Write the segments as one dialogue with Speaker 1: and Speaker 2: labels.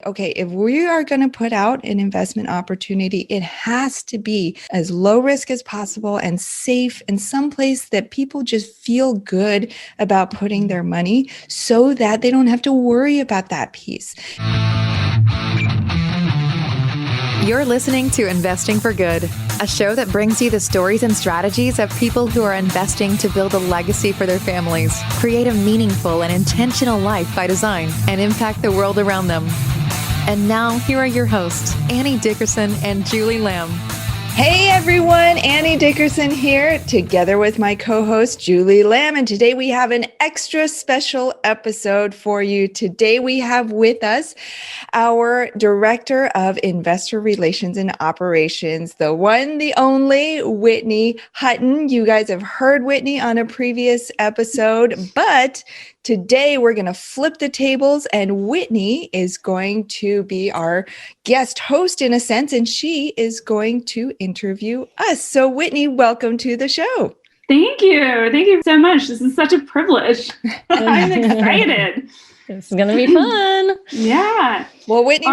Speaker 1: okay, if we are going to put out an investment opportunity, it has to be as low risk as possible and safe in some place that people just feel good about putting their money so that they don't have to worry about that piece.
Speaker 2: You're listening to Investing for Good, a show that brings you the stories and strategies of people who are investing to build a legacy for their families, create a meaningful and intentional life by design, and impact the world around them. And now, here are your hosts, Annie Dickerson and Julie Lamb.
Speaker 1: Hey everyone, Annie Dickerson here, together with my co-host Julie Lamb. And today we have an extra special episode for you. Today we have with us our Director of Investor Relations and Operations, the one, the only, Whitney Hutten. You guys have heard Whitney on a previous episode, but today we're going to flip the tables and Whitney is going to be our guest host in a sense, and she is going to interview us. So Whitney, welcome to the show.
Speaker 3: Thank you. Thank you so much. This is such a privilege. I'm excited.
Speaker 4: This is going to be fun.
Speaker 3: Yeah.
Speaker 1: Well, Whitney,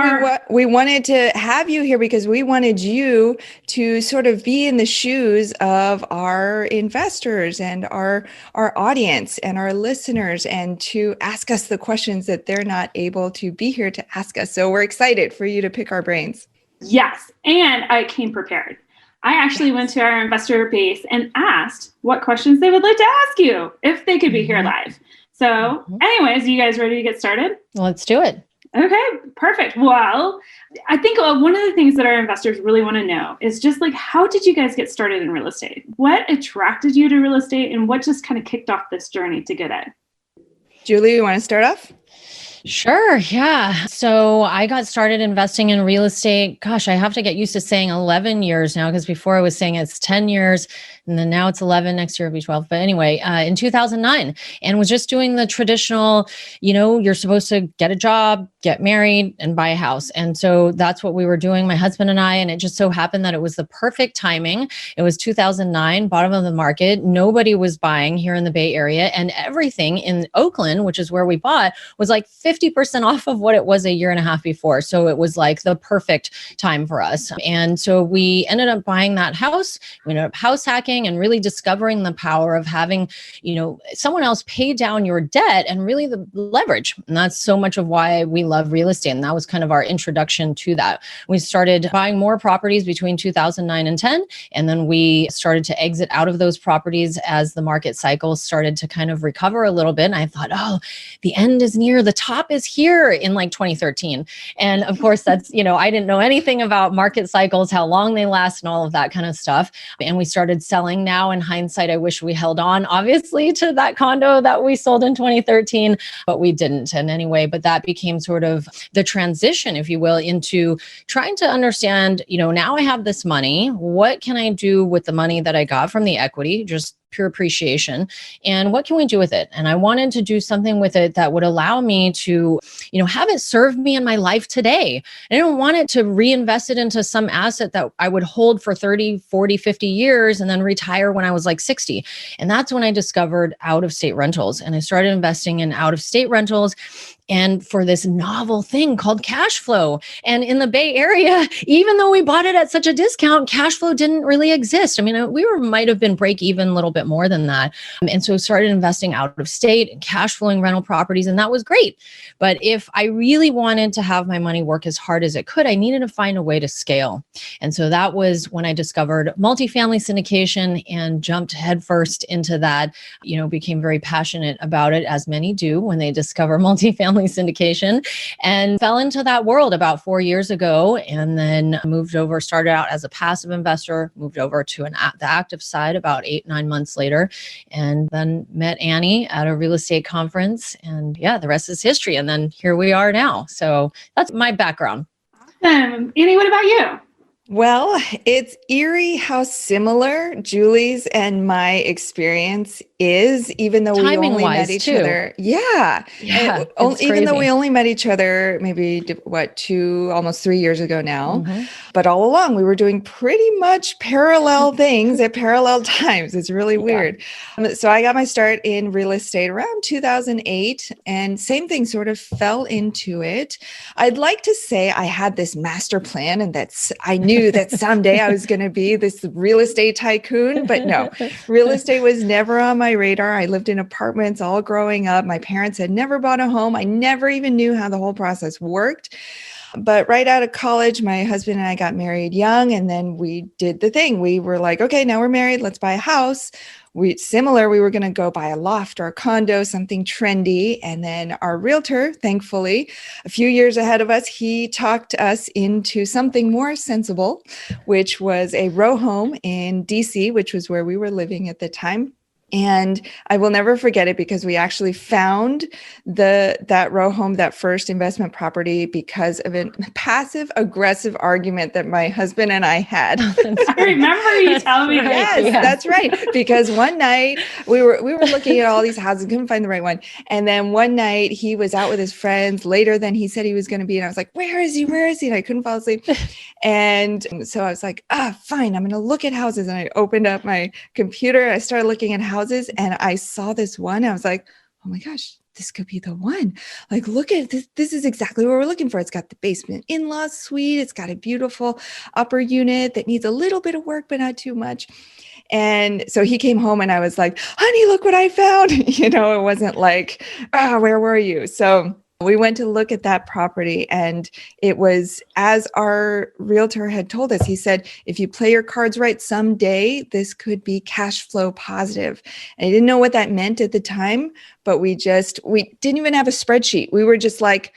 Speaker 1: we wanted to have you here because we wanted you to sort of be in the shoes of our investors and our audience and our listeners and to ask us the questions that they're not able to be here to ask us. So we're excited for you to pick our brains.
Speaker 3: Yes. And I came prepared. I actually went to our investor base and asked what questions they would like to ask you if they could be here live. So anyways, you guys ready to get started?
Speaker 4: Let's do it.
Speaker 3: Okay, perfect. Well, I think one of the things that our investors really want to know is just like, how did you guys get started in real estate? What attracted you to real estate and what just kind of kicked off this journey to Goodegg?
Speaker 1: Julie, you want to start off?
Speaker 4: Sure. Yeah. So I got started investing in real estate. Gosh, I have to get used to saying 11 years now because before I was saying it's 10 years and then now it's 11. Next year it'll be 12. But anyway, in 2009 and was just doing the traditional, you're supposed to get a job, get married and buy a house. And so that's what we were doing, my husband and I, and it just so happened that it was the perfect timing. It was 2009, bottom of the market. Nobody was buying here in the Bay Area and everything in Oakland, which is where we bought, was like 50% off of what it was a year and a half before. So it was like the perfect time for us. And so we ended up buying that house. We ended up house hacking and really discovering the power of having, someone else pay down your debt and really the leverage. And that's so much of why we love real estate. And that was kind of our introduction to that. We started buying more properties between 2009 and 10. And then we started to exit out of those properties as the market cycle started to kind of recover a little bit. And I thought, the end is near, the top is here in like 2013. And of course, that's, I didn't know anything about market cycles, how long they last and all of that kind of stuff. And we started selling. Now in hindsight, I wish we held on, obviously, to that condo that we sold in 2013, but we didn't. And anyway, but that became sort of the transition, if you will, into trying to understand, now I have this money. What can I do with the money that I got from the equity? Just pure appreciation. And what can we do with it? And I wanted to do something with it that would allow me to, have it serve me in my life today. I don't want it to reinvest it into some asset that I would hold for 30, 40, 50 years and then retire when I was like 60. And that's when I discovered out-of-state rentals. And I started investing in out-of-state rentals and for this novel thing called cash flow. And in the Bay Area, even though we bought it at such a discount, cash flow didn't really exist. I mean, we might have been break even a little bit more than that. And so started investing out of state and cash flowing rental properties. And that was great. But if I really wanted to have my money work as hard as it could, I needed to find a way to scale. And so that was when I discovered multifamily syndication and jumped headfirst into that, became very passionate about it, as many do when they discover multifamily syndication, and fell into that world about 4 years ago, and then started out as a passive investor, moved over to the active side about 8-9 months later, and then met Annie at a real estate conference. And yeah, the rest is history. And then here we are now. So that's my background.
Speaker 3: Awesome. Annie, what about you?
Speaker 1: Well, it's eerie how similar Julie's and my experience is, even though we only met each other. Yeah.
Speaker 4: Yeah.
Speaker 1: Even though we only met each other maybe, almost 3 years ago now. But all along, we were doing pretty much parallel things at parallel times. It's really weird. So I got my start in real estate around 2008, and same thing, sort of fell into it. I'd like to say I had this master plan, and I knew that someday I was going to be this real estate tycoon, but no, real estate was never on my radar. I lived in apartments all growing up. My parents had never bought a home. I never even knew how the whole process worked. But right out of college, my husband and I got married young, and then we did the thing. We were like, okay, now we're married. Let's buy a house. We were going to go buy a loft or a condo, something trendy. And then our realtor, thankfully, a few years ahead of us, he talked us into something more sensible, which was a row home in DC, which was where we were living at the time. And I will never forget it because we actually found that row home, that first investment property, because of a passive aggressive argument that my husband and I had.
Speaker 3: I remember you telling me.
Speaker 1: Yes, that's right. Because one night we were looking at all these houses, couldn't find the right one. And then one night he was out with his friends later than he said he was going to be. And I was like, where is he? Where is he? And I couldn't fall asleep. And so I was like, fine, I'm going to look at houses. And I opened up my computer. I started looking at houses. And I saw this one. I was like, oh my gosh, this could be the one. Like, look at this. This is exactly what we're looking for. It's got the basement in-law suite. It's got a beautiful upper unit that needs a little bit of work, but not too much. And so he came home and I was like, honey, look what I found. It wasn't like, where were you? So we went to look at that property, and it was, as our realtor had told us, he said, if you play your cards right, someday this could be cash flow positive. And I didn't know what that meant at the time, but we didn't even have a spreadsheet. We were just like,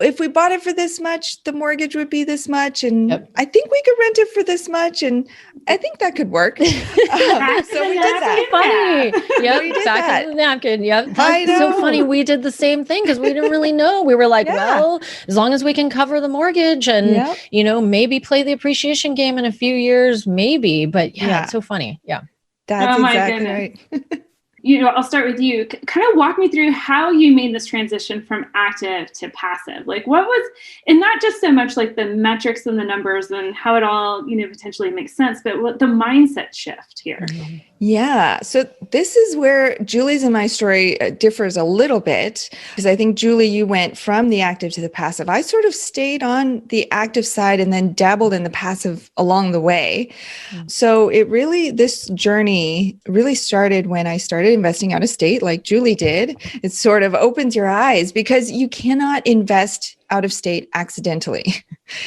Speaker 1: if we bought it for this much, the mortgage would be this much. And I think we could rent it for this much. And I think that could work. So we did that.
Speaker 4: Funny. Yep.
Speaker 1: We did
Speaker 4: back
Speaker 1: that.
Speaker 4: in the napkin. Yep.
Speaker 1: I
Speaker 4: That's
Speaker 1: know.
Speaker 4: so funny. We did the same thing because we didn't really know. We were like, well, as long as we can cover the mortgage and, maybe play the appreciation game in a few years, maybe. But it's so funny. Yeah.
Speaker 1: That's exactly right.
Speaker 3: I'll start with you. Kind of walk me through how you made this transition from active to passive. Like and not just so much like the metrics and the numbers and how it all, potentially makes sense, but what the mindset shift here.
Speaker 1: Yeah. So this is where Julie's and my story differs a little bit, because I think, Julie, you went from the active to the passive. I sort of stayed on the active side and then dabbled in the passive along the way. So this journey really started when I started investing out of state, like Julie did. It sort of opens your eyes because you cannot invest out of state accidentally.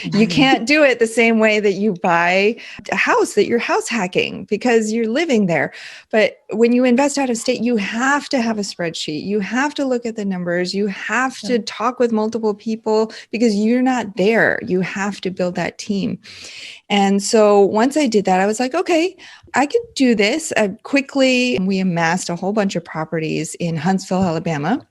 Speaker 1: You can't do it the same way that you buy a house, that you're house hacking because you're living there. But when you invest out of state, you have to have a spreadsheet. You have to look at the numbers. You have to talk with multiple people because you're not there. You have to build that team. And so once I did that, I was like, okay, I could do this. Quickly, we amassed a whole bunch of properties in Huntsville, Alabama.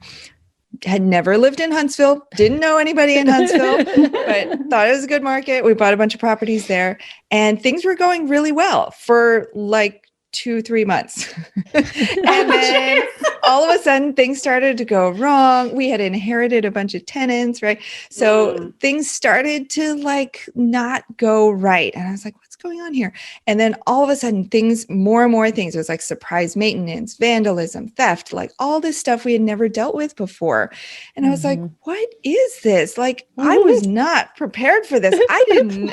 Speaker 1: Had never lived in Huntsville, didn't know anybody in Huntsville, but thought it was a good market. We bought a bunch of properties there, and things were going really well for like 2-3 months. And then all of a sudden things started to go wrong. We had inherited a bunch of tenants, right? So things started to like not go right. And I was like, what's going on here? And then all of a sudden more and more things. It was like surprise maintenance, vandalism, theft, like all this stuff we had never dealt with before. And I was like, what is this? Like, I was not prepared for this.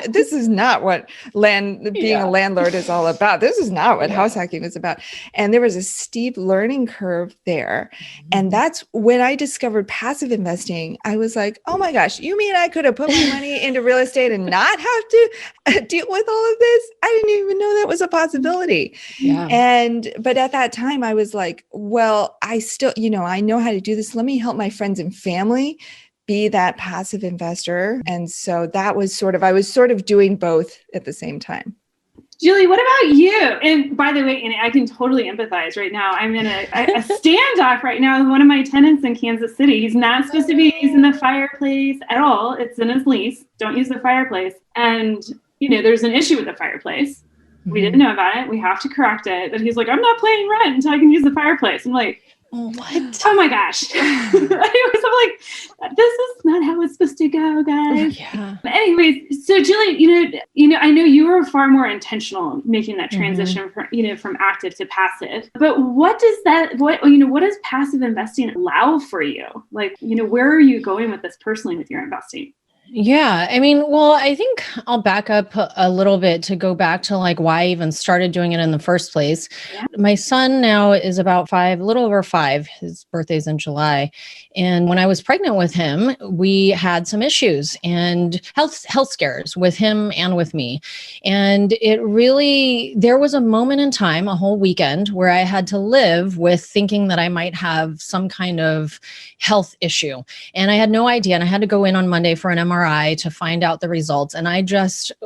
Speaker 1: This is not what being a landlord is all about. This is not what house hacking is about. And there was a steep learning curve there. And that's when I discovered passive investing. I was like, oh my gosh, you mean I could have put my money into real estate and not have to deal with all of this? I didn't even know that was a possibility. But at that time I was like, well, I still, I know how to do this. Let me help my friends and family be that passive investor. And so that was I was sort of doing both at the same time.
Speaker 3: Julie, what about you? And by the way, Annie, I can totally empathize right now. I'm in a standoff right now with one of my tenants in Kansas City. He's not supposed to be using the fireplace at all. It's in his lease. Don't use the fireplace. And there's an issue with the fireplace. We didn't know about it. We have to correct it. But he's like, I'm not paying rent until I can use the fireplace. I'm like,
Speaker 4: what?
Speaker 3: Oh my gosh. Anyways, I'm like, this is not how it's supposed to go, guys.
Speaker 4: Yeah.
Speaker 3: Anyways, so Julie, I know you were far more intentional making that transition from active to passive. But what does passive investing allow for you? Like, where are you going with this personally with your investing?
Speaker 4: Yeah. I mean, well, I think I'll back up a little bit to go back to like why I even started doing it in the first place.
Speaker 3: Yeah.
Speaker 4: My son now is about 5, a little over 5. His birthday's in July. And when I was pregnant with him, we had some issues and health scares with him and with me. And there was a moment in time, a whole weekend, where I had to live with thinking that I might have some kind of health issue. And I had no idea. And I had to go in on Monday for an MRI to find out the results. And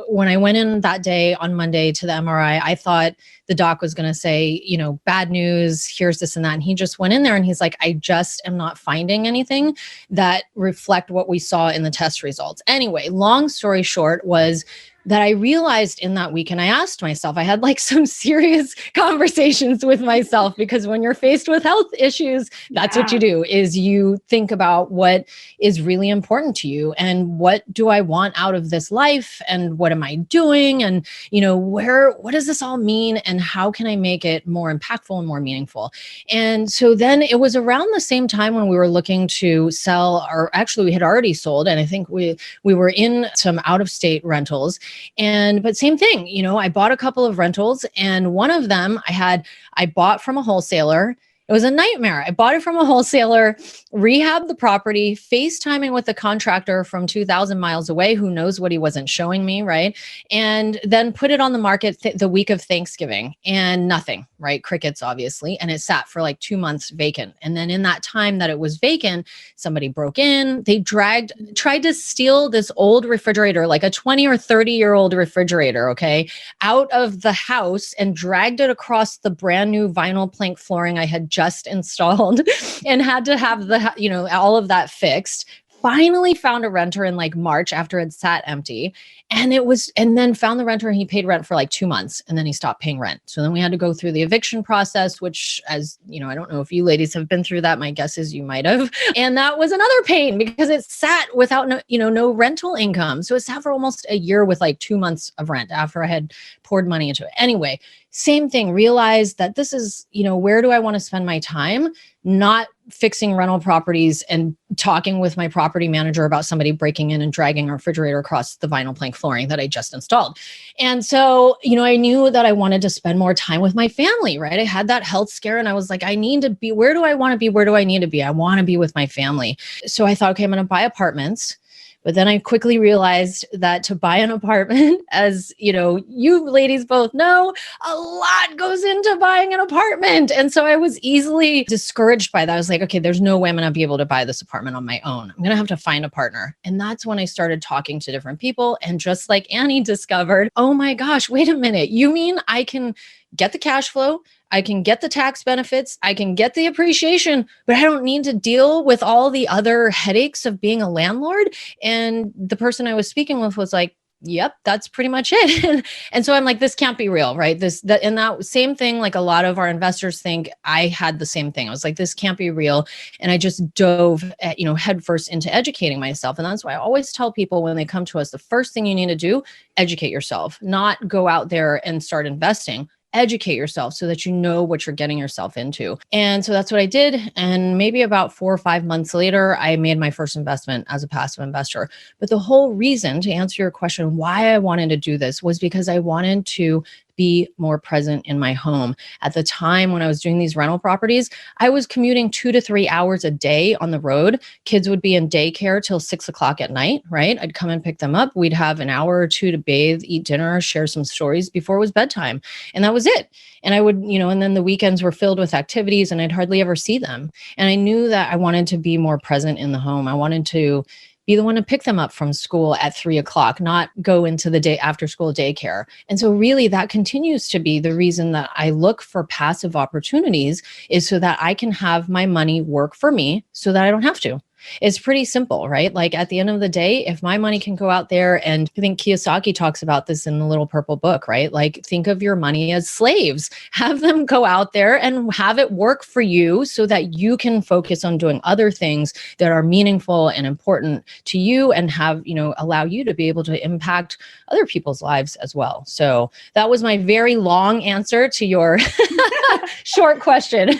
Speaker 4: when I went in that day on Monday to the MRI, I thought the doc was going to say, bad news, here's this and that. And he just went in there and he's like, I just am not finding anything that reflect what we saw in the test results. Anyway, long story short was that I realized in that week, and I asked myself, I had like some serious conversations with myself, because when you're faced with health issues, that's what you do, is you think about what is really important to you and what do I want out of this life and what am I doing? And, what does this all mean? And how can I make it more impactful and more meaningful? And so then it was around the same time when we were looking to sell, or actually we had already sold. And I think we were in some out of state rentals. But same thing, I bought a couple of rentals, and one of them I bought from a wholesaler. It was a nightmare. I bought it from a wholesaler, rehabbed the property, FaceTiming with the contractor from 2,000 miles away, who knows what he wasn't showing me, right? And then put it on the market the week of Thanksgiving, and nothing, right? Crickets, obviously. And it sat for like 2 months vacant. And then in that time that it was vacant, somebody broke in, tried to steal this old refrigerator, like a 20 or 30-year-old refrigerator, okay, out of the house and dragged it across the brand new vinyl plank flooring I had just installed and had to have all of that fixed. Finally found a renter in like March after it sat empty. And then found the renter, and he paid rent for like 2 months, and then he stopped paying rent. So then we had to go through the eviction process, which, as I don't know if you ladies have been through that. My guess is you might have. And that was another pain because it sat without no rental income. So it sat for almost a year with like 2 months of rent after I had poured money into it. Anyway, same thing, realized that this is, where do I want to spend my time? Not fixing rental properties and talking with my property manager about somebody breaking in and dragging a refrigerator across the vinyl plank flooring that I just installed. And so, I knew that I wanted to spend more time with my family, right? I had that health scare and I was like, I need to be, where do I want to be? Where do I need to be? I want to be with my family. So I thought, okay, I'm going to buy apartments. But then I quickly realized that to buy an apartment, as you ladies both know, a lot goes into buying an apartment. And so I was easily discouraged by that. I was like, okay, there's no way I'm going to be able to buy this apartment on my own. I'm going to have to find a partner. And that's when I started talking to different people. And just like Annie discovered, oh my gosh, wait a minute. You mean I can get the cash flow? I can get the tax benefits, I can get the appreciation, but I don't need to deal with all the other headaches of being a landlord. And the person I was speaking with was like, yep, that's pretty much it. And so I'm like, this can't be real, right? And that same thing, like a lot of our investors think, I had the same thing. I was like, this can't be real. And I just dove headfirst into educating myself. And that's why I always tell people when they come to us, the first thing you need to do, educate yourself, not go out there and start investing. Educate yourself so that you know what you're getting yourself into. And so that's what I did. And maybe about 4 or 5 months later, I made my first investment as a passive investor. But the whole reason, to answer your question, why I wanted to do this was because I wanted to be more present in my home. At the time when I was doing these rental properties, I was commuting 2 to 3 hours a day on the road. Kids would be in daycare till 6 o'clock at night, right? I'd come and pick them up. We'd have an hour or two to bathe, eat dinner, share some stories before it was bedtime. And that was it. And I would, and then the weekends were filled with activities and I'd hardly ever see them. And I knew that I wanted to be more present in the home. I wanted to be the one to pick them up from school at 3 o'clock, not go into the day after school daycare. And so really that continues to be the reason that I look for passive opportunities, is so that I can have my money work for me so that I don't have to. It's pretty simple, right? Like at the end of the day, if my money can go out there, and I think Kiyosaki talks about this in the Little Purple Book, right? Like think of your money as slaves, have them go out there and have it work for you so that you can focus on doing other things that are meaningful and important to you and have, allow you to be able to impact other people's lives as well. So that was my very long answer to your short question.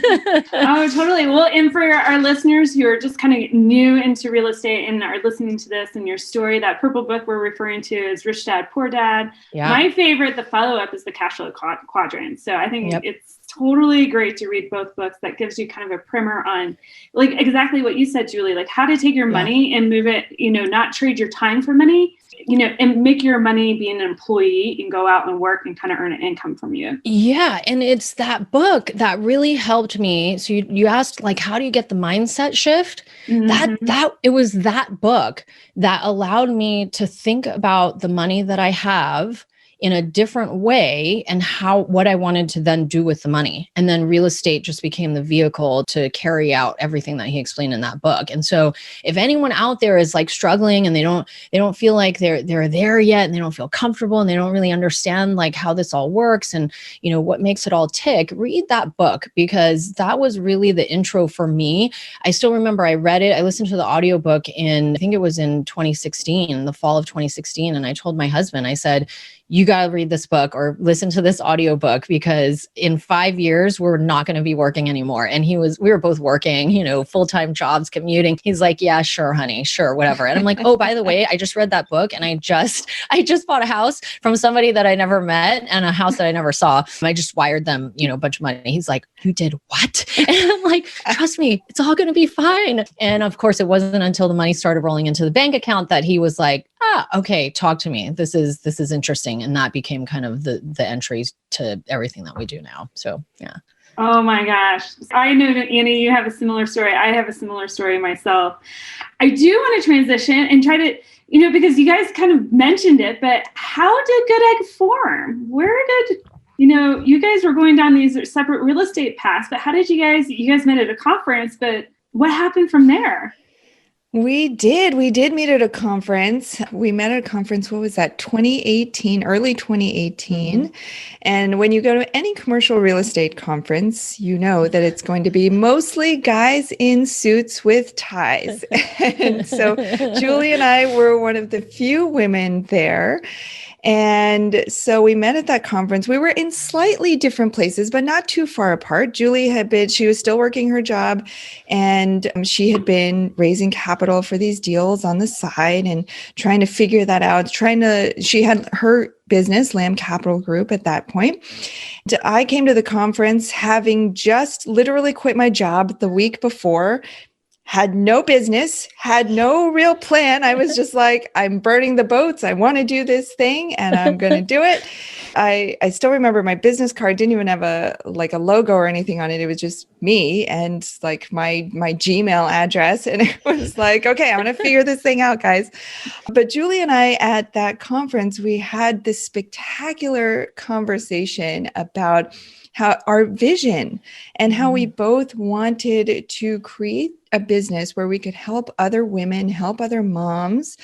Speaker 3: Oh, totally. Well, and for our listeners who are just kind of new into real estate and are listening to this and your story, that purple book we're referring to is Rich Dad, Poor Dad. Yeah. My favorite, the follow-up, is the Cash Flow Quadrant. So I think it's totally great to read both books. That gives you kind of a primer on like exactly what you said, Julie, like how to take your money and move it, not trade your time for money, and make your money be an employee and go out and work and kind of earn an income from you.
Speaker 4: Yeah. And it's that book that really helped me. So you asked like, how do you get the mindset shift? That it was that book that allowed me to think about the money that I have in a different way and what I wanted to then do with the money. And then real estate just became the vehicle to carry out everything that he explained in that book. And so if anyone out there is like struggling and they don't feel like they're there yet, and they don't feel comfortable and they don't really understand like how this all works and what makes it all tick, read that book, because that was really the intro for me. I still remember I read it. I listened to the audiobook I think it was in 2016, the fall of 2016. And I told my husband, I said, you got to read this book or listen to this audiobook, because in 5 years, we're not going to be working anymore. And we were both working, full-time jobs, commuting. He's like, yeah, sure, honey, sure, whatever. And I'm like, oh, by the way, I just read that book and I just bought a house from somebody that I never met and a house that I never saw. I just wired them, a bunch of money. He's like, you did what? And I'm like, trust me, it's all going to be fine. And of course, it wasn't until the money started rolling into the bank account that he was like, okay, talk to me. This is interesting. And that became kind of the entries to everything that we do now. So, yeah.
Speaker 3: Oh my gosh. I know that Annie, you have a similar story. I have a similar story myself. I do want to transition and try to, because you guys kind of mentioned it, but how did Goodegg form? Where did, you guys were going down these separate real estate paths, but how did you guys met at a conference, but what happened from there?
Speaker 1: We did meet at a conference. We met at a conference, what was that, 2018, early 2018. Mm-hmm. And when you go to any commercial real estate conference, you know that it's going to be mostly guys in suits with ties. And so Julie and I were one of the few women there. And so we met at that conference. We were in slightly different places, but not too far apart. Julie she was still working her job, and she had been raising capital for these deals on the side and trying to figure that out. She had her business, Lamb Capital Group, at that point. I came to the conference having just literally quit my job the week before. Had no business, had no real plan. I was just like, I'm burning the boats. I want to do this thing and I'm going to do it. I still remember my business card didn't even have a logo or anything on it. It was just me and like my Gmail address. And it was like, okay, I'm going to figure this thing out, guys. But Julie and I at that conference, we had this spectacular conversation about how our vision and how we both wanted to create a business where we could help other women, help other moms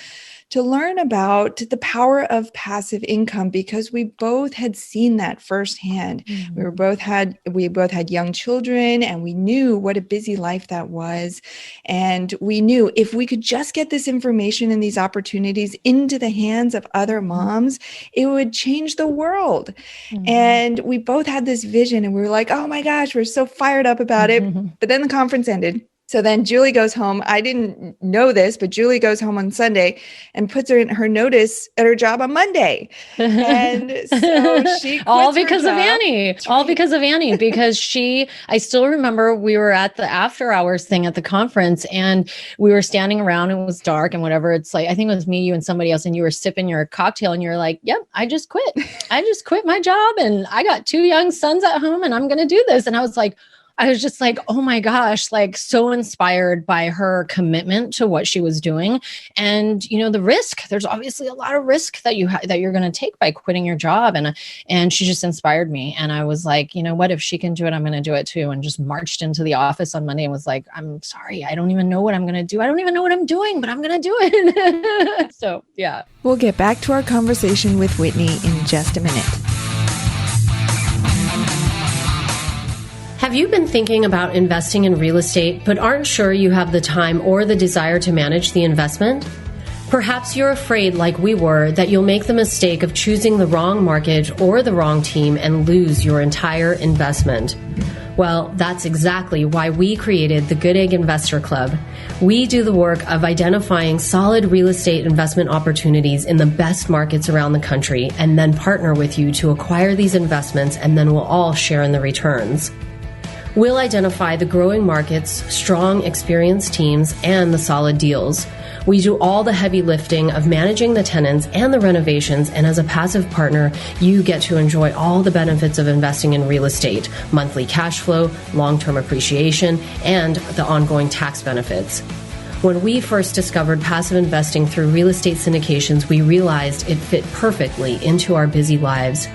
Speaker 1: to learn about the power of passive income, because we both had seen that firsthand. Mm-hmm. We both had young children, and we knew what a busy life that was. And we knew if we could just get this information and these opportunities into the hands of other moms, it would change the world. Mm-hmm. And we both had this vision, and we were like, oh my gosh, we're so fired up about it. But then the conference ended. So then Julie goes home. I didn't know this, but Julie goes home on Sunday and puts her notice at her job on Monday. And so she quits
Speaker 4: all because
Speaker 1: her
Speaker 4: of
Speaker 1: job.
Speaker 4: Annie. All because of Annie, because I still remember we were at the after hours thing at the conference, and we were standing around and it was dark and whatever. It's like, I think it was me, you, and somebody else, and you were sipping your cocktail and you're like, yep, I just quit. I just quit my job and I got 2 young sons at home and I'm going to do this. And I was like, I was just like, oh my gosh, like so inspired by her commitment to what she was doing. And, the risk, there's obviously a lot of risk that that you're going to take by quitting your job. And she just inspired me. And I was like, you know what, if she can do it, I'm going to do it too. And just marched into the office on Monday and was like, I'm sorry, I don't even know what I'm going to do. I don't even know what I'm doing, but I'm going to do it. So, yeah.
Speaker 1: We'll get back to our conversation with Whitney in just a minute.
Speaker 5: Have you been thinking about investing in real estate, but aren't sure you have the time or the desire to manage the investment? Perhaps you're afraid, like we were, that you'll make the mistake of choosing the wrong market or the wrong team and lose your entire investment. Well, that's exactly why we created the Goodegg Investor Club. We do the work of identifying solid real estate investment opportunities in the best markets around the country and then partner with you to acquire these investments, and then we'll all share in the returns. We'll identify the growing markets, strong, experienced teams, and the solid deals. We do all the heavy lifting of managing the tenants and the renovations, and as a passive partner, you get to enjoy all the benefits of investing in real estate, monthly cash flow, long-term appreciation, and the ongoing tax benefits. When we first discovered passive investing through real estate syndications, we realized it fit perfectly into our busy lives.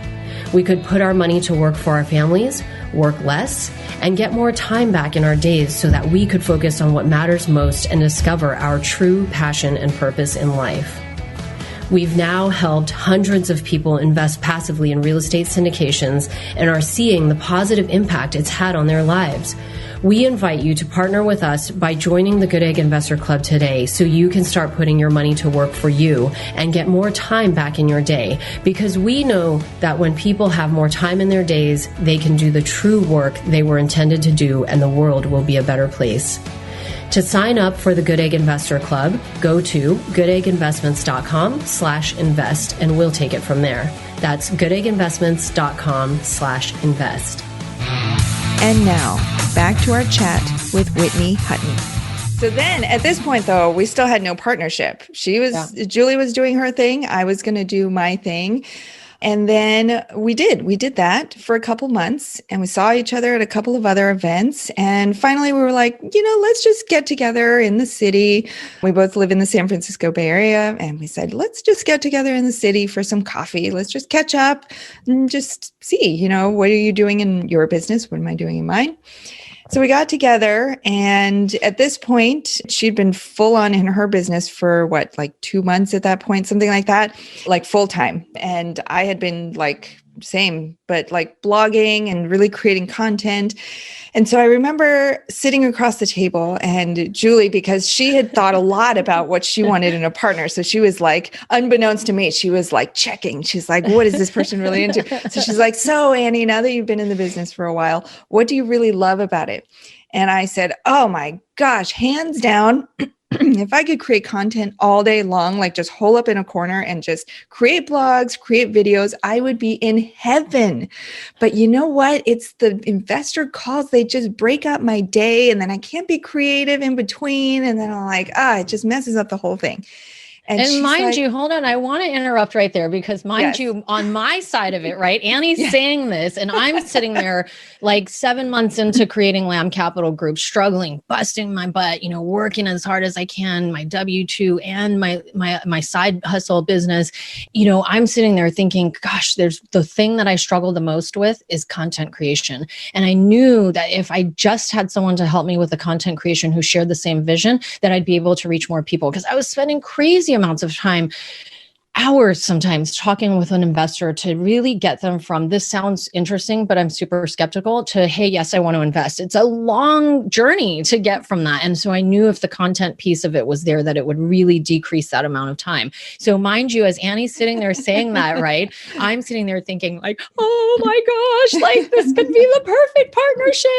Speaker 5: We could put our money to work for our families, work less, and get more time back in our days so that we could focus on what matters most and discover our true passion and purpose in life. We've now helped hundreds of people invest passively in real estate syndications and are seeing the positive impact it's had on their lives. We invite you to partner with us by joining the Goodegg Investor Club today so you can start putting your money to work for you and get more time back in your day, because we know that when people have more time in their days, they can do the true work they were intended to do, and the world will be a better place. To sign up for the Goodegg Investor Club, go to goodegginvestments.com/invest and we'll take it from there. That's goodegginvestments.com/invest.
Speaker 1: And now, back to our chat with Whitney Hutten. So then at this point, though, we still had no partnership. Julie was doing her thing. I was going to do my thing. And then we did that for a couple months, and we saw each other at a couple of other events. And finally we were like, let's just get together in the city. We both live in the San Francisco Bay Area. And we said, let's just get together in the city for some coffee. Let's just catch up and just see, what are you doing in your business? What am I doing in mine? So we got together, and at this point, she'd been full on in her business for 2 months at that point, something like that, like full time. And I had been same, but blogging and really creating content. And so I remember sitting across the table, and Julie, because she had thought a lot about what she wanted in a partner. So she was unbeknownst to me, she was checking. She's like, what is this person really into? So she's like, so Annie, now that you've been in the business for a while, what do you really love about it? And I said, oh my gosh, hands down, if I could create content all day long, just hole up in a corner and just create blogs, create videos, I would be in heaven. But you know what? It's the investor calls. They just break up my day, and then I can't be creative in between. And then I'm it just messes up the whole thing.
Speaker 4: And mind you, hold on, I want to interrupt right there, because mind you, on my side of it, right, Annie's saying this, and I'm sitting there 7 months into creating Lamb Capital Group, struggling, busting my butt, working as hard as I can, my W-2 and my side hustle business. I'm sitting there thinking, gosh, there's the thing that I struggle the most with is content creation. And I knew that if I just had someone to help me with the content creation who shared the same vision, that I'd be able to reach more people, because I was spending crazy amounts of time, hours sometimes, talking with an investor to really get them from, this sounds interesting, but I'm super skeptical, to, hey, yes, I want to invest. It's a long journey to get from that. And so I knew if the content piece of it was there, that it would really decrease that amount of time. So mind you, as Annie's sitting there saying that, right, I'm sitting there thinking oh my gosh, this could be the perfect partnership.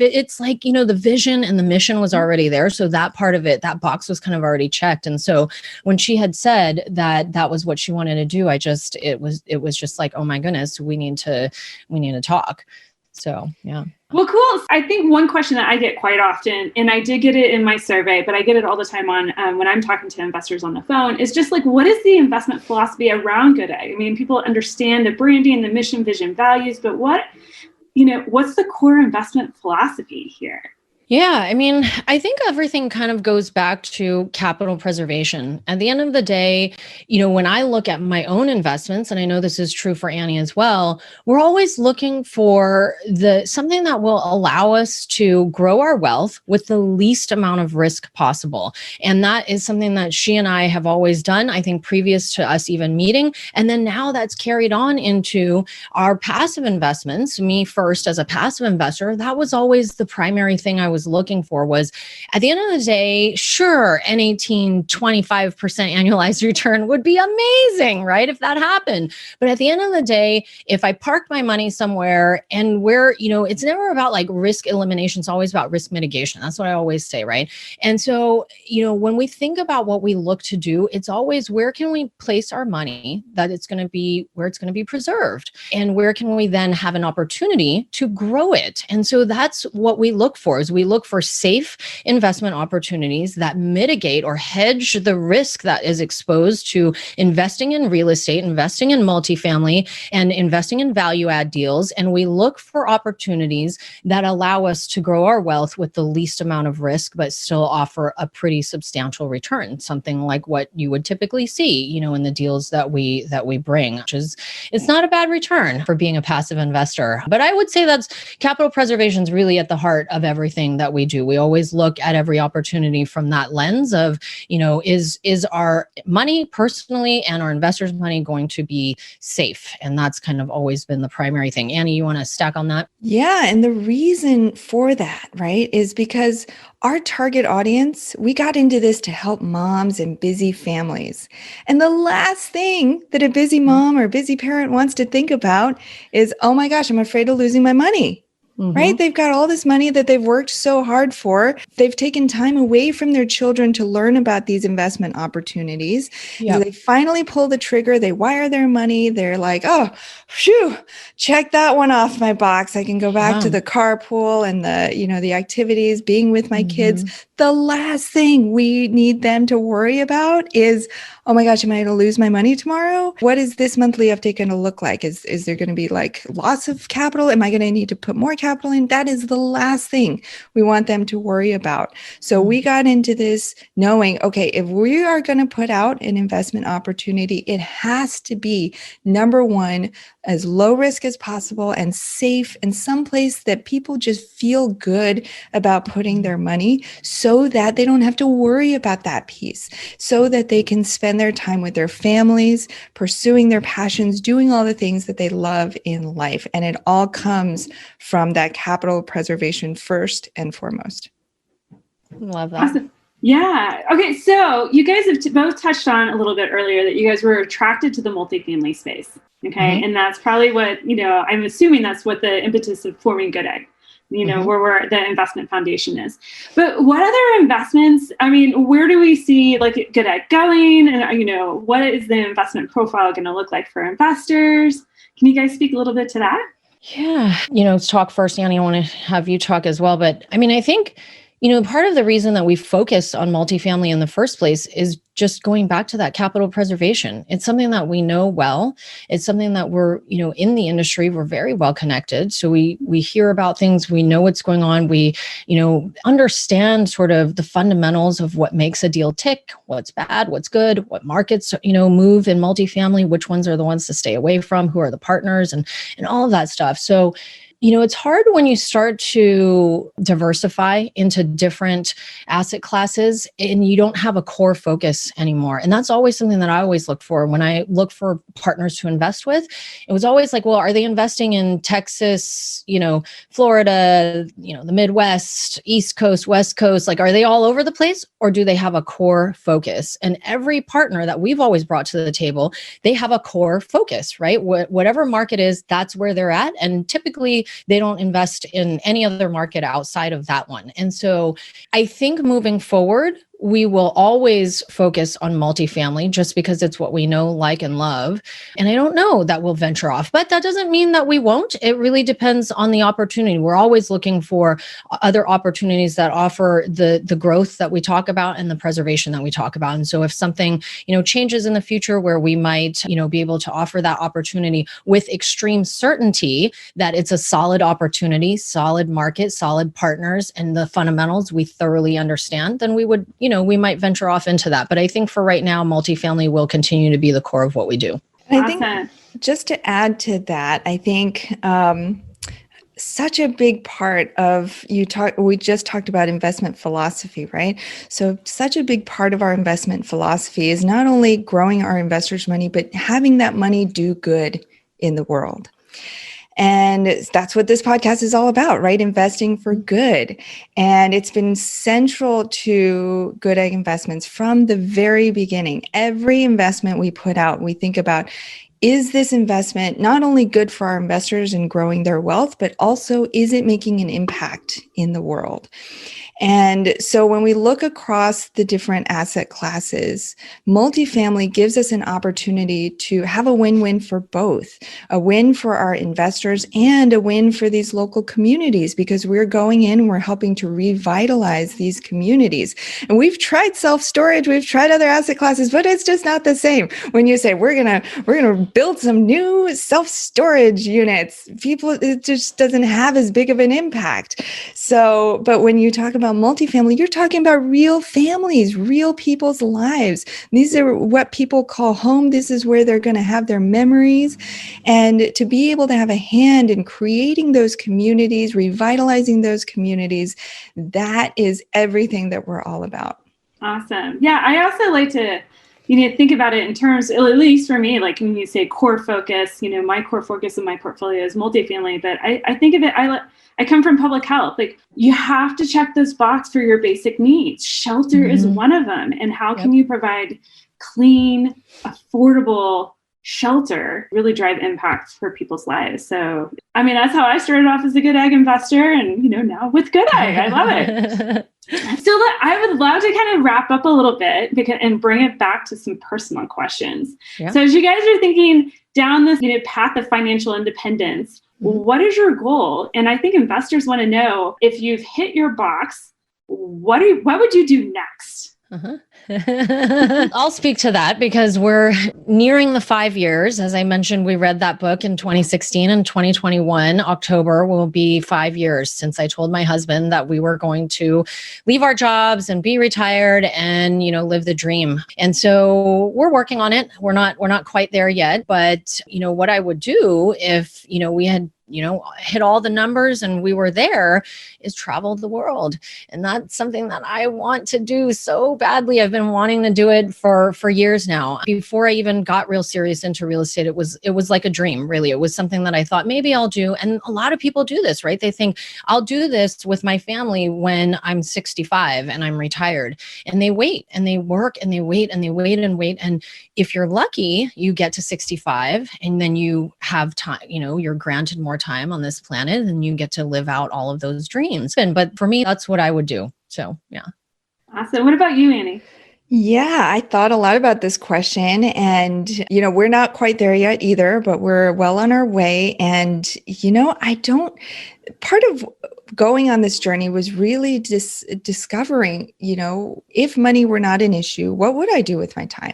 Speaker 4: It's the vision and the mission was already there. So that part of it, that box was kind of already checked. And so when she had said that was what she wanted to do, it was just oh my goodness, we need to talk. So, yeah.
Speaker 3: Well, cool. I think one question that I get quite often, and I did get it in my survey, but I get it all the time on when I'm talking to investors on the phone, is just what is the investment philosophy around Goodegg? I mean, people understand the branding, the mission, vision, values, but what what's the core investment philosophy here?
Speaker 4: Yeah, I mean, I think everything kind of goes back to capital preservation. At the end of the day, when I look at my own investments, and I know this is true for Annie as well, we're always looking for something that will allow us to grow our wealth with the least amount of risk possible. And that is something that she and I have always done, I think, previous to us even meeting. And then now that's carried on into our passive investments. Me first as a passive investor, that was always the primary thing I was looking for. Was at the end of the day, sure, an 18, 25% annualized return would be amazing, right? If that happened. But at the end of the day, if I park my money somewhere and where, it's never about like risk elimination, it's always about risk mitigation. That's what I always say, right? And so, when we think about what we look to do, it's always where can we place our money that it's going to be, where it's going to be preserved, and where can we then have an opportunity to grow it. And so that's what we look for, is we look for safe investment opportunities that mitigate or hedge the risk that is exposed to investing in real estate, investing in multifamily, and investing in value add deals. And we look for opportunities that allow us to grow our wealth with the least amount of risk, but still offer a pretty substantial return, something like what you would typically see, in the deals that we bring, which is, it's not a bad return for being a passive investor. But I would say that's capital preservation is really at the heart of everything that we do. We always look at every opportunity from that lens of, is our money personally and our investors' money going to be safe? And that's kind of always been the primary thing. Annie, you want to stack on that?
Speaker 1: Yeah. And the reason for that, right, is because our target audience, we got into this to help moms and busy families. And the last thing that a busy mom or busy parent wants to think about is, oh my gosh, I'm afraid of losing my money. Right? They've got all this money that they've worked so hard for. They've taken time away from their children to learn about these investment opportunities. Yep. They finally pull the trigger. They wire their money. They're like, oh, phew, check that one off my box. I can go back to the carpool and the activities, being with my kids. The last thing we need them to worry about is, oh my gosh, am I going to lose my money tomorrow? What is this monthly update going to look like? Is there going to be like lots of capital? Am I going to need to put more capital in? That is the last thing we want them to worry about. So we got into this knowing, okay, if we are going to put out an investment opportunity, it has to be, number one, as low risk as possible and safe, and someplace that people just feel good about putting their money, so that they don't have to worry about that piece, so that they can spend their time with their families, pursuing their passions, doing all the things that they love in life. And it all comes from that capital preservation first and foremost.
Speaker 4: Love that. Awesome.
Speaker 3: Yeah. Okay. So you guys have both touched on a little bit earlier that you guys were attracted to the multifamily space. Okay. And that's probably what, I'm assuming that's what the impetus of forming Goodegg, where the investment foundation is. But what other investments, where do we see like Goodegg going? And, what is the investment profile going to look like for investors? Can you guys speak a little bit to that?
Speaker 4: Yeah. Talk first, Annie. I want to have you talk as well. But I think, part of the reason that we focus on multifamily in the first place is just going back to that capital preservation. It's something that we know well. It's something that we're, in the industry, we're very well connected. So we hear about things, we know what's going on. We, understand sort of the fundamentals of what makes a deal tick, what's bad, what's good, what markets, move in multifamily, which ones are the ones to stay away from, who are the partners, and all of that stuff. So it's hard when you start to diversify into different asset classes and you don't have a core focus anymore. And that's always something that I always look for when I look for partners to invest with. It was always like, well, are they investing in Texas, Florida, the Midwest, East Coast, West Coast? Like, are they all over the place, or do they have a core focus? And every partner that we've always brought to the table, they have a core focus, right? Whatever market is, that's where they're at. And typically, they don't invest in any other market outside of that one. And so I think moving forward, we will always focus on multifamily just because it's what we know, like, and love. And I don't know that we'll venture off, but that doesn't mean that we won't. It really depends on the opportunity. We're always looking for other opportunities that offer the growth that we talk about and the preservation that we talk about. And so if something, changes in the future where we might, be able to offer that opportunity with extreme certainty that it's a solid opportunity, solid market, solid partners, and the fundamentals we thoroughly understand, then we would, we might venture off into that. But I think for right now, multifamily will continue to be the core of what we do.
Speaker 1: I think just to add to that, I think such a big part of we just talked about investment philosophy, right? So such a big part of our investment philosophy is not only growing our investors' money, but having that money do good in the world. And that's what this podcast is all about, right? Investing for good. And it's been central to Goodegg Investments from the very beginning. Every investment we put out, we think about, is this investment not only good for our investors in growing their wealth, but also is it making an impact in the world? And so when we look across the different asset classes, multifamily gives us an opportunity to have a win-win for both, a win for our investors and a win for these local communities, because we're going in, we're helping to revitalize these communities. And we've tried self-storage, we've tried other asset classes, but it's just not the same. When you say we're gonna build some new self-storage units, it just doesn't have as big of an impact. So, but when you talk about multifamily, you're talking about real families, real people's lives. These are what people call home. This is where they're going to have their memories. And to be able to have a hand in creating those communities, revitalizing those communities, that is everything that we're all about.
Speaker 3: Awesome. Yeah, I also like to think about it in terms, at least for me, like when you say core focus, my core focus in my portfolio is multifamily, but I think of it, I come from public health. Like you have to check those boxes for your basic needs. Shelter is one of them. And how can you provide clean, affordable shelter, really drive impact for people's lives? So, that's how I started off as a Goodegg investor and, now with Goodegg, I love it. So I would love to kind of wrap up a little bit and bring it back to some personal questions. Yeah. So as you guys are thinking down this path of financial independence, what is your goal? And I think investors want to know, if you've hit your box, what would you do next?
Speaker 4: I'll speak to that because we're nearing the 5 years. As I mentioned, we read that book in 2016 and 2021. October will be 5 years since I told my husband that we were going to leave our jobs and be retired and, live the dream. And so we're working on it. We're not quite there yet, but what I would do if, we had hit all the numbers and we were there, is travel the world. And that's something that I want to do so badly. I've been wanting to do it for years now. Before I even got real serious into real estate, it was like a dream, really. It was something that I thought maybe I'll do. And a lot of people do this, right? They think I'll do this with my family when I'm 65 and I'm retired. And they wait and they work and they wait and they wait and wait. And if you're lucky, you get to 65 and then you have time, you're granted more time on this planet and you get to live out all of those dreams. But for me, that's what I would do. So, yeah.
Speaker 3: Awesome. What about you, Annie?
Speaker 1: Yeah, I thought a lot about this question and, we're not quite there yet either, but we're well on our way. And, part of going on this journey was really discovering, if money were not an issue, what would I do with my time?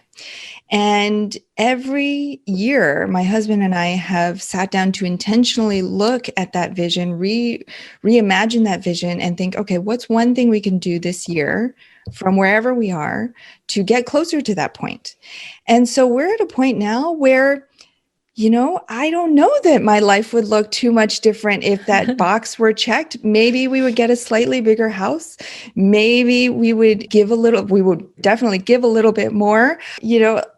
Speaker 1: And every year, my husband and I have sat down to intentionally look at that vision, reimagine that vision and think, okay, what's one thing we can do this year from wherever we are to get closer to that point? And so we're at a point now where, I don't know that my life would look too much different if that box were checked. Maybe we would get a slightly bigger house. Maybe we would definitely give a little bit more.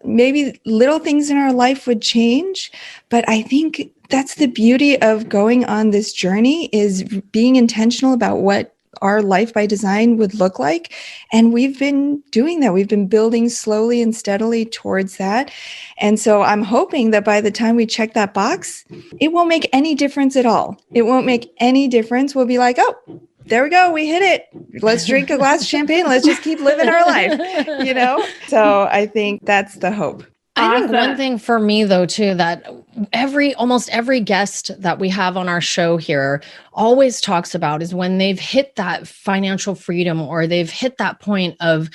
Speaker 1: Maybe little things in our life would change. But I think that's the beauty of going on this journey, is being intentional about what our life by design would look like. And we've been doing that. We've been building slowly and steadily towards that. And so I'm hoping that by the time we check that box, it won't make any difference at all. It won't make any difference. We'll be like, oh, there we go. We hit it. Let's drink a glass of champagne. Let's just keep living our life, So I think that's the hope.
Speaker 4: I think one thing for me though, too, that almost every guest that we have on our show here always talks about is when they've hit that financial freedom or they've hit that point of,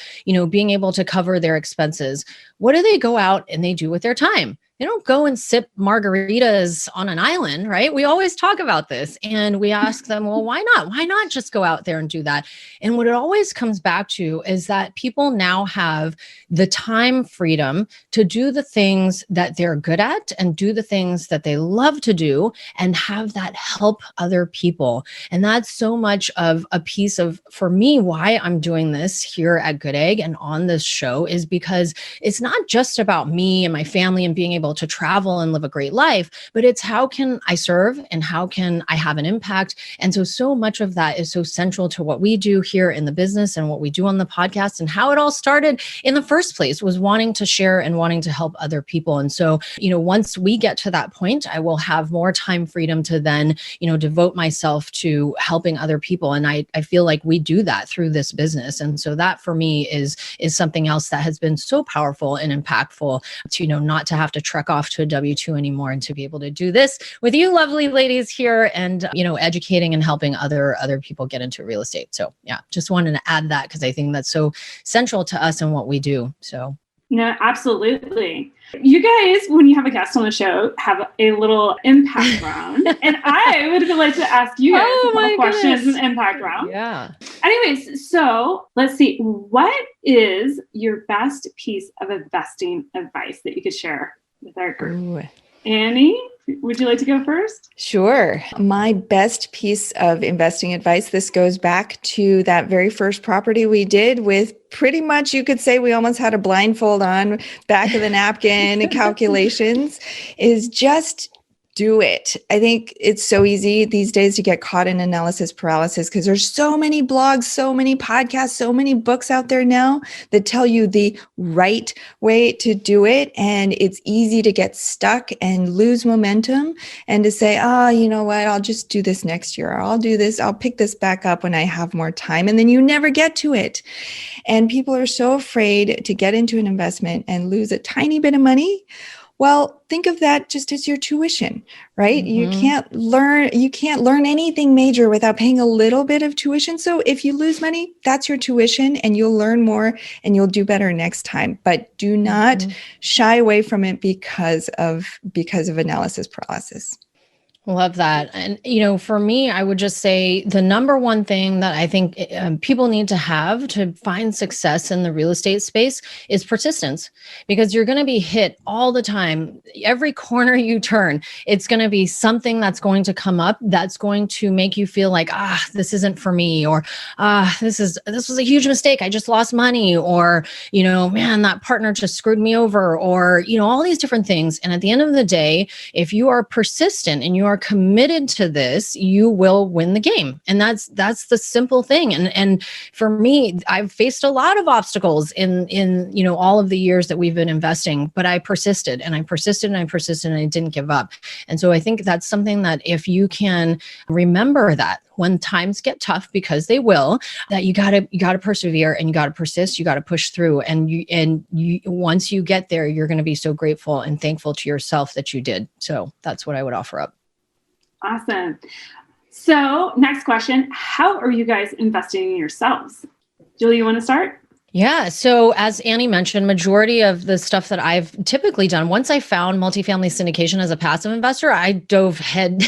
Speaker 4: being able to cover their expenses. What do they go out and they do with their time? They don't go and sip margaritas on an island, right? We always talk about this and we ask them, well, why not? Why not just go out there and do that? And what it always comes back to is that people now have the time freedom to do the things that they're good at and do the things that they love to do and have that help other people. And that's so much of a piece of, for me, why I'm doing this here at Goodegg and on this show is because it's not just about me and my family and being able to travel and live a great life, but it's how can I serve and how can I have an impact? And so much of that is so central to what we do here in the business and what we do on the podcast and how it all started in the first place was wanting to share and wanting to help other people. And so, once we get to that point, I will have more time freedom to then, devote myself to helping other people. And I feel like we do that through this business. And so that for me is something else that has been so powerful and impactful to, not to have to trek off to a W-2 anymore and to be able to do this with you lovely ladies here and, educating and helping other people get into real estate. So yeah, just wanted to add that because I think that's so central to us and what we do. So.
Speaker 3: No, absolutely. You guys, when you have a guest on the show, have a little impact round. And I would like to ask you guys a couple questions in impact round.
Speaker 4: Yeah.
Speaker 3: Anyways, so let's see. What is your best piece of investing advice that you could share with our group?
Speaker 1: Ooh.
Speaker 3: Annie, would you like to go first?
Speaker 1: Sure. My best piece of investing advice, this goes back to that very first property we did with pretty much, you could say we almost had a blindfold on, back of the napkin calculations, is just do it. I think it's so easy these days to get caught in analysis paralysis because there's so many blogs, so many podcasts, so many books out there now that tell you the right way to do it. And it's easy to get stuck and lose momentum and to say, you know what, I'll just do this next year. I'll do this. I'll pick this back up when I have more time. And then you never get to it. And people are so afraid to get into an investment and lose a tiny bit of money. Well, think of that just as your tuition, right? Mm-hmm. You can't learn anything major without paying a little bit of tuition. So if you lose money, that's your tuition and you'll learn more and you'll do better next time. But do not shy away from it because of analysis paralysis.
Speaker 4: Love that. And, for me, I would just say the number one thing that I think people need to have to find success in the real estate space is persistence, because you're going to be hit all the time. Every corner you turn, it's going to be something that's going to come up that's going to make you feel like, this isn't for me, or this was a huge mistake. I just lost money, or, man, that partner just screwed me over, or, all these different things. And at the end of the day, if you are persistent and you are committed to this, you will win the game. And that's the simple thing. And for me, I've faced a lot of obstacles in all of the years that we've been investing, but I persisted and I persisted and I persisted and I didn't give up. And so I think that's something that if you can remember that when times get tough, because they will, that you gotta persevere and you gotta persist, you gotta push through. And you once you get there, you're going to be so grateful and thankful to yourself that you did. So that's what I would offer up.
Speaker 3: Awesome. So next question, how are you guys investing in yourselves? Julie, you want to start?
Speaker 4: Yeah. So as Annie mentioned, majority of the stuff that I've typically done, once I found multifamily syndication as a passive investor, I dove head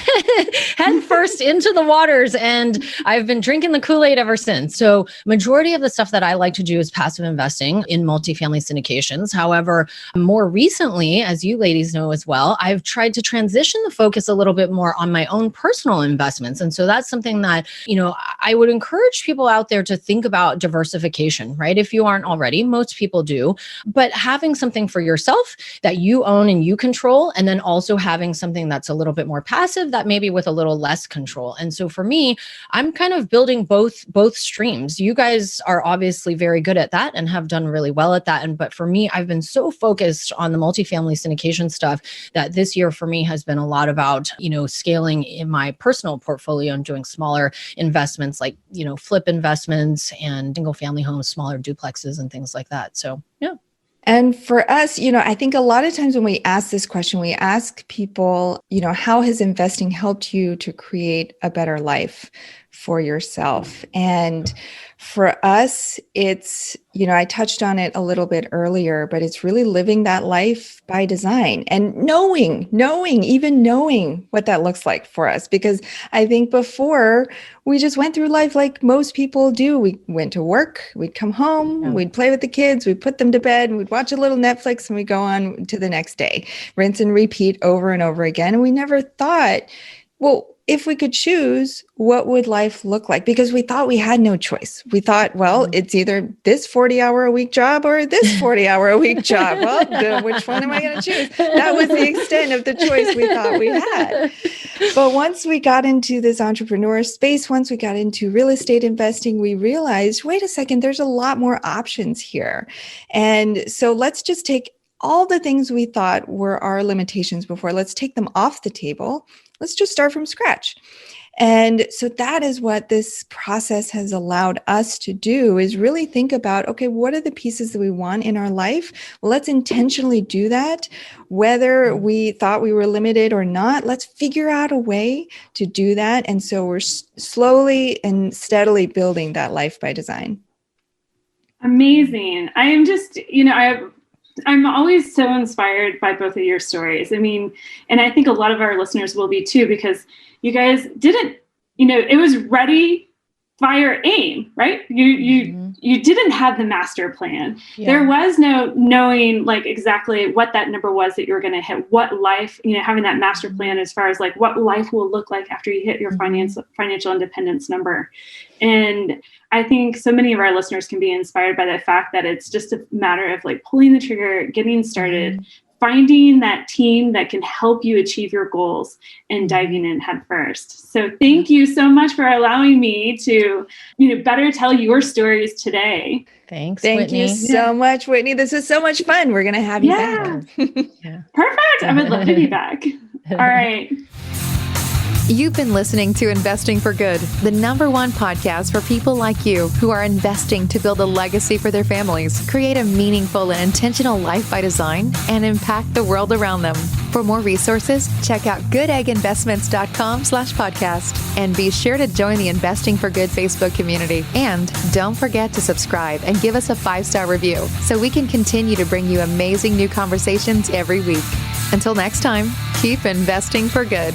Speaker 4: first into the waters, and I've been drinking the Kool-Aid ever since. So majority of the stuff that I like to do is passive investing in multifamily syndications. However, more recently, as you ladies know as well, I've tried to transition the focus a little bit more on my own personal investments. And so that's something that, I would encourage people out there to think about diversification, right? If you aren't already. Most people do. But having something for yourself that you own and you control, and then also having something that's a little bit more passive, that maybe with a little less control. And so for me, I'm kind of building both streams. You guys are obviously very good at that and have done really well at that. But for me, I've been so focused on the multifamily syndication stuff that this year for me has been a lot about, scaling in my personal portfolio and doing smaller investments like, flip investments and single family homes, smaller duplexes and things like that. So, yeah.
Speaker 1: And for us, I think a lot of times when we ask this question, we ask people, how has investing helped you to create a better life for yourself? And for us, it's, I touched on it a little bit earlier, but it's really living that life by design and knowing what that looks like for us. Because I think before we just went through life like most people do. We went to work, we'd come home, we'd play with the kids, we'd put them to bed, and we'd watch a little Netflix, and we'd go on to the next day, rinse and repeat over and over again. And we never thought, well, if we could choose, what would life look like? Because we thought we had no choice. We thought, well, it's either this 40-hour-a-week job or this 40-hour-a-week job. Well, which one am I going to choose? That was the extent of the choice we thought we had. But once we got into this entrepreneur space, once we got into real estate investing, we realized, wait a second, there's a lot more options here. And so let's just take all the things we thought were our limitations before. Let's take them off the table. Let's just start from scratch. And so that is what this process has allowed us to do, is really think about, okay, what are the pieces that we want in our life? Well, let's intentionally do that. Whether we thought we were limited or not, let's figure out a way to do that. And so we're slowly and steadily building that life by design.
Speaker 3: Amazing. I am just, I'm always so inspired by both of your stories. I mean, and I think a lot of our listeners will be too, because you guys didn't, it was ready, fire, aim, right? You didn't have the master plan. Yeah. There was no knowing like exactly what that number was that you were going to hit, what life, having that master plan as far as like what life will look like after you hit your financial independence number. And I think so many of our listeners can be inspired by the fact that it's just a matter of like pulling the trigger, getting started, finding that team that can help you achieve your goals, and diving in head first. So thank you so much for allowing me to, better tell your stories today.
Speaker 4: Thank
Speaker 1: Whitney. You so much, Whitney. This is so much fun. We're going to have you back.
Speaker 3: Perfect. I would love to be back. All right.
Speaker 2: You've been listening to Investing for Good, the #1 podcast for people like you who are investing to build a legacy for their families, create a meaningful and intentional life by design, and impact the world around them. For more resources, check out goodegginvestments.com/podcast, and be sure to join the Investing for Good Facebook community. And don't forget to subscribe and give us a 5-star review so we can continue to bring you amazing new conversations every week. Until next time, keep investing for good.